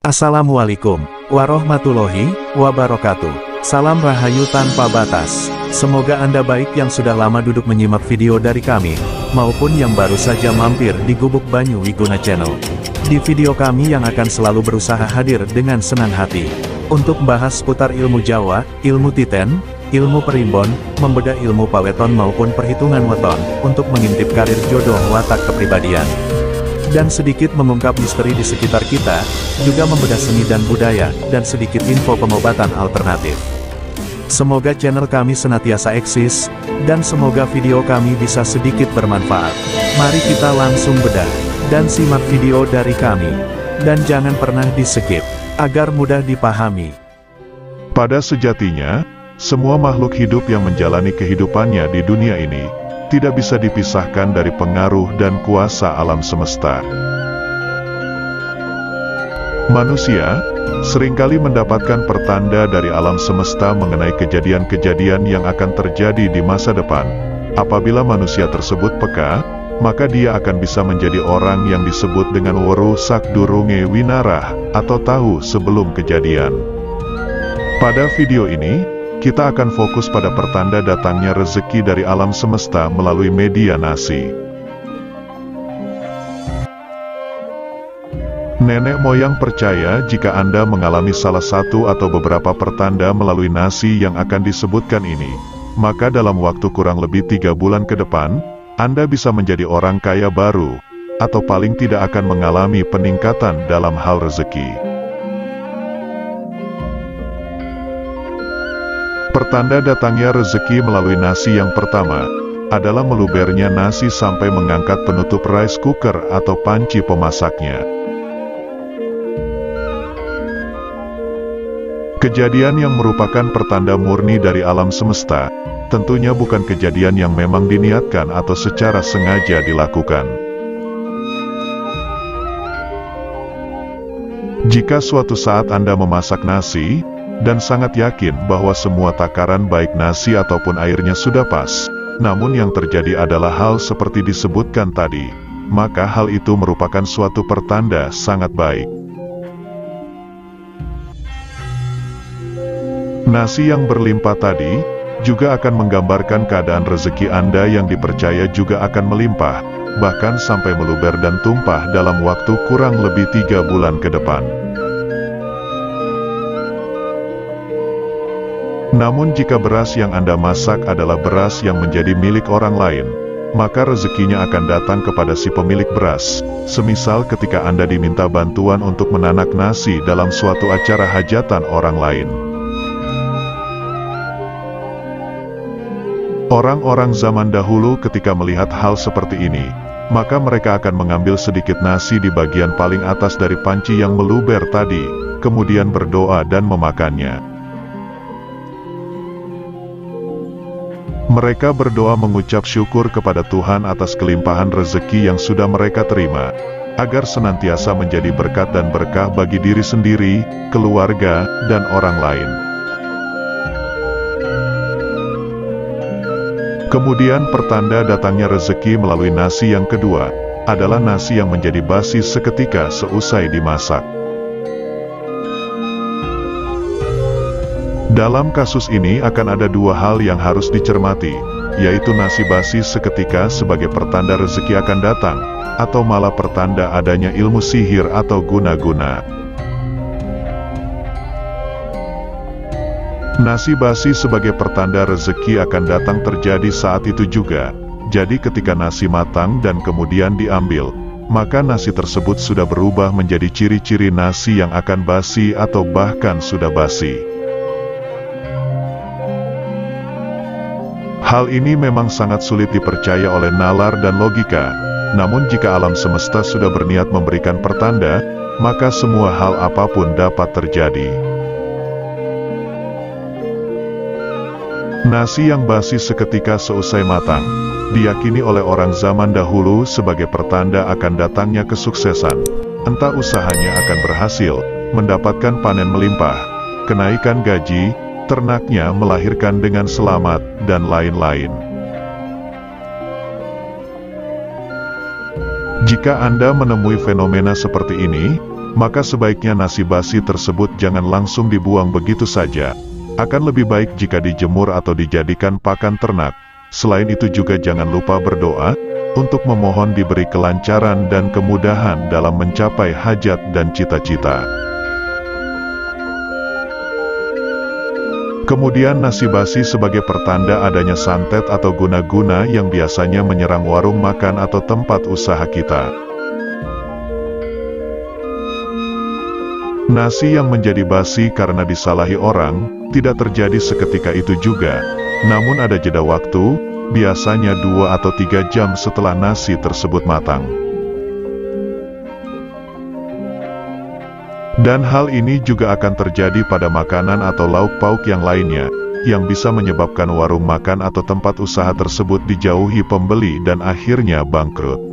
Assalamualaikum warahmatullahi wabarakatuh. Salam rahayu tanpa batas. Semoga Anda baik yang sudah lama duduk menyimak video dari kami, maupun yang baru saja mampir di Gubuk Banyu Wiguna Channel. Di video kami yang akan selalu berusaha hadir dengan senang hati, untuk membahas seputar ilmu Jawa, ilmu Titen, ilmu Perimbon, membedah ilmu Paweton maupun perhitungan weton, untuk mengintip karir jodoh watak kepribadian. Dan sedikit mengungkap misteri di sekitar kita, juga membedah seni dan budaya, dan sedikit info pengobatan alternatif. Semoga channel kami senantiasa eksis, dan semoga video kami bisa sedikit bermanfaat. Mari kita langsung bedah, dan simak video dari kami. Dan jangan pernah di-skip, agar mudah dipahami. Pada sejatinya, semua makhluk hidup yang menjalani kehidupannya di dunia ini, tidak bisa dipisahkan dari pengaruh dan kuasa alam semesta. Manusia seringkali mendapatkan pertanda dari alam semesta mengenai kejadian-kejadian yang akan terjadi di masa depan. Apabila manusia tersebut peka, maka dia akan bisa menjadi orang yang disebut dengan weruh sakdurunge winarah, atau tahu sebelum kejadian. Pada video ini, kita akan fokus pada pertanda datangnya rezeki dari alam semesta melalui media nasi. Nenek moyang percaya jika Anda mengalami salah satu atau beberapa pertanda melalui nasi yang akan disebutkan ini, maka dalam waktu kurang lebih 3 bulan ke depan, Anda bisa menjadi orang kaya baru, atau paling tidak akan mengalami peningkatan dalam hal rezeki. Pertanda datangnya rezeki melalui nasi yang pertama, adalah melubernya nasi sampai mengangkat penutup rice cooker atau panci pemasaknya. Kejadian yang merupakan pertanda murni dari alam semesta, tentunya bukan kejadian yang memang diniatkan atau secara sengaja dilakukan. Jika suatu saat Anda memasak nasi, dan sangat yakin bahwa semua takaran baik nasi ataupun airnya sudah pas, namun yang terjadi adalah hal seperti disebutkan tadi, maka hal itu merupakan suatu pertanda sangat baik. Nasi yang berlimpah tadi, juga akan menggambarkan keadaan rezeki Anda yang dipercaya juga akan melimpah, bahkan sampai meluber dan tumpah dalam waktu kurang lebih 3 bulan ke depan. Namun jika beras yang Anda masak adalah beras yang menjadi milik orang lain, maka rezekinya akan datang kepada si pemilik beras. Semisal ketika Anda diminta bantuan untuk menanak nasi dalam suatu acara hajatan orang lain. Orang-orang zaman dahulu ketika melihat hal seperti ini, maka mereka akan mengambil sedikit nasi di bagian paling atas dari panci yang meluber tadi, kemudian berdoa dan memakannya. Mereka berdoa mengucap syukur kepada Tuhan atas kelimpahan rezeki yang sudah mereka terima, agar senantiasa menjadi berkat dan berkah bagi diri sendiri, keluarga, dan orang lain. Kemudian pertanda datangnya rezeki melalui nasi yang kedua, adalah nasi yang menjadi basi seketika seusai dimasak. Dalam kasus ini akan ada 2 hal yang harus dicermati, yaitu nasi basi seketika sebagai pertanda rezeki akan datang, atau malah pertanda adanya ilmu sihir atau guna-guna. Nasi basi sebagai pertanda rezeki akan datang terjadi saat itu juga, jadi ketika nasi matang dan kemudian diambil, maka nasi tersebut sudah berubah menjadi ciri-ciri nasi yang akan basi atau bahkan sudah basi. Hal ini memang sangat sulit dipercaya oleh nalar dan logika, namun jika alam semesta sudah berniat memberikan pertanda, maka semua hal apapun dapat terjadi. Nasi yang basi seketika seusai matang, diyakini oleh orang zaman dahulu sebagai pertanda akan datangnya kesuksesan, entah usahanya akan berhasil, mendapatkan panen melimpah, kenaikan gaji, ternaknya melahirkan dengan selamat, dan lain-lain. Jika Anda menemui fenomena seperti ini, maka sebaiknya nasi basi tersebut jangan langsung dibuang begitu saja. Akan lebih baik jika dijemur atau dijadikan pakan ternak. Selain itu juga jangan lupa berdoa, untuk memohon diberi kelancaran dan kemudahan dalam mencapai hajat dan cita-cita. Kemudian nasi basi sebagai pertanda adanya santet atau guna-guna yang biasanya menyerang warung makan atau tempat usaha kita. Nasi yang menjadi basi karena disalahi orang, tidak terjadi seketika itu juga, namun ada jeda waktu, biasanya 2 atau 3 jam setelah nasi tersebut matang. Dan hal ini juga akan terjadi pada makanan atau lauk pauk yang lainnya, yang bisa menyebabkan warung makan atau tempat usaha tersebut dijauhi pembeli dan akhirnya bangkrut.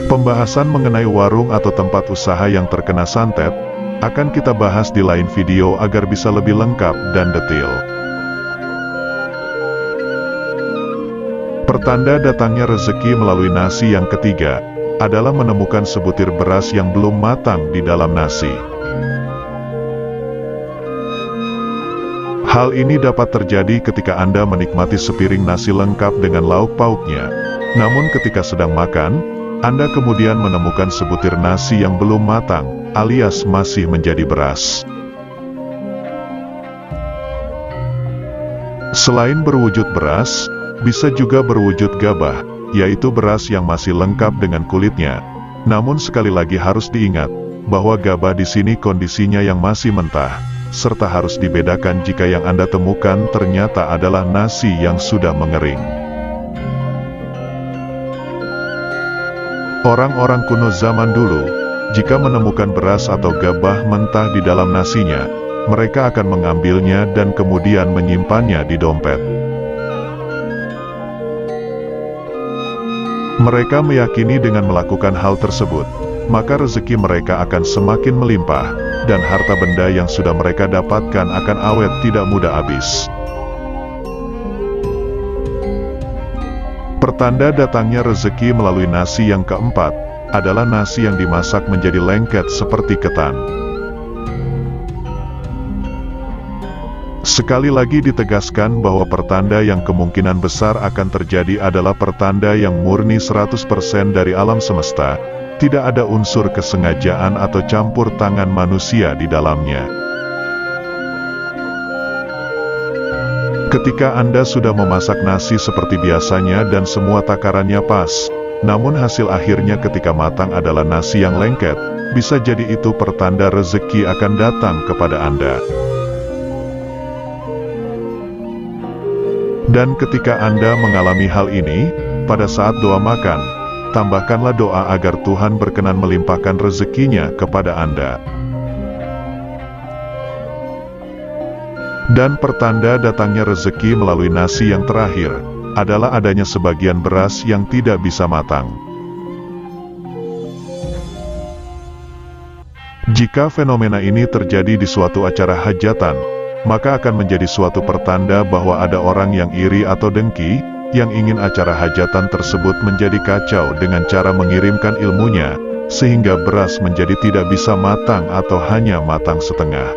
Pembahasan mengenai warung atau tempat usaha yang terkena santet, akan kita bahas di lain video agar bisa lebih lengkap dan detail. Pertanda datangnya rezeki melalui nasi yang ketiga, adalah menemukan sebutir beras yang belum matang di dalam nasi. Hal ini dapat terjadi ketika Anda menikmati sepiring nasi lengkap dengan lauk pauknya, namun ketika sedang makan, Anda kemudian menemukan sebutir nasi yang belum matang, alias masih menjadi beras. Selain berwujud beras, bisa juga berwujud gabah, yaitu beras yang masih lengkap dengan kulitnya. Namun sekali lagi harus diingat, bahwa gabah di sini kondisinya yang masih mentah, serta harus dibedakan jika yang Anda temukan ternyata adalah nasi yang sudah mengering. Orang-orang kuno zaman dulu, jika menemukan beras atau gabah mentah di dalam nasinya, mereka akan mengambilnya dan kemudian menyimpannya di dompet. Mereka meyakini dengan melakukan hal tersebut, maka rezeki mereka akan semakin melimpah, dan harta benda yang sudah mereka dapatkan akan awet tidak mudah habis. Pertanda datangnya rezeki melalui nasi yang keempat, adalah nasi yang dimasak menjadi lengket seperti ketan. Sekali lagi ditegaskan bahwa pertanda yang kemungkinan besar akan terjadi adalah pertanda yang murni 100% dari alam semesta, tidak ada unsur kesengajaan atau campur tangan manusia di dalamnya. Ketika Anda sudah memasak nasi seperti biasanya dan semua takarannya pas, namun hasil akhirnya ketika matang adalah nasi yang lengket, bisa jadi itu pertanda rezeki akan datang kepada Anda. Dan ketika Anda mengalami hal ini, pada saat doa makan, tambahkanlah doa agar Tuhan berkenan melimpahkan rezekinya kepada Anda. Dan pertanda datangnya rezeki melalui nasi yang terakhir, adalah adanya sebagian beras yang tidak bisa matang. Jika fenomena ini terjadi di suatu acara hajatan, maka akan menjadi suatu pertanda bahwa ada orang yang iri atau dengki, yang ingin acara hajatan tersebut menjadi kacau dengan cara mengirimkan ilmunya, sehingga beras menjadi tidak bisa matang atau hanya matang setengah.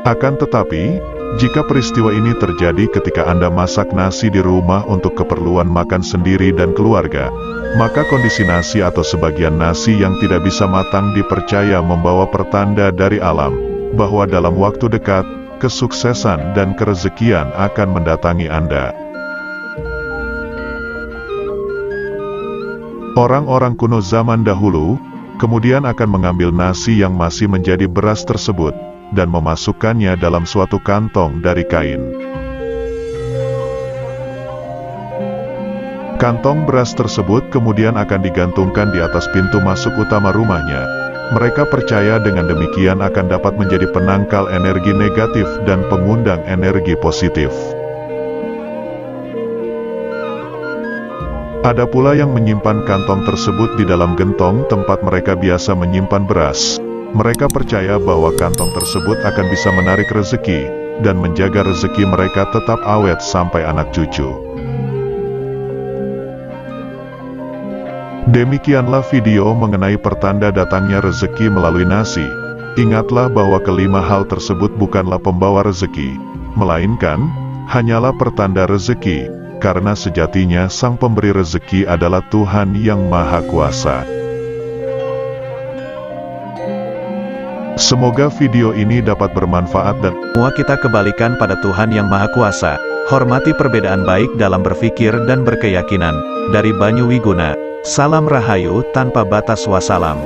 Akan tetapi, jika peristiwa ini terjadi ketika Anda masak nasi di rumah untuk keperluan makan sendiri dan keluarga, maka kondisi nasi atau sebagian nasi yang tidak bisa matang dipercaya membawa pertanda dari alam, bahwa dalam waktu dekat, kesuksesan dan kerezekian akan mendatangi Anda. Orang-orang kuno zaman dahulu, kemudian akan mengambil nasi yang masih menjadi beras tersebut, dan memasukkannya dalam suatu kantong dari kain. Kantong beras tersebut kemudian akan digantungkan di atas pintu masuk utama rumahnya. Mereka percaya dengan demikian akan dapat menjadi penangkal energi negatif dan pengundang energi positif. Ada pula yang menyimpan kantong tersebut di dalam gentong tempat mereka biasa menyimpan beras. Mereka percaya bahwa kantong tersebut akan bisa menarik rezeki, dan menjaga rezeki mereka tetap awet sampai anak cucu. Demikianlah video mengenai pertanda datangnya rezeki melalui nasi. Ingatlah bahwa kelima hal tersebut bukanlah pembawa rezeki, melainkan hanyalah pertanda rezeki, karena sejatinya sang pemberi rezeki adalah Tuhan yang Maha Kuasa. Semoga video ini dapat bermanfaat dan semua kita kembalikan pada Tuhan yang Maha Kuasa. Hormati perbedaan baik dalam berpikir dan berkeyakinan. Dari Banyu Wiguna, salam rahayu tanpa batas wassalam.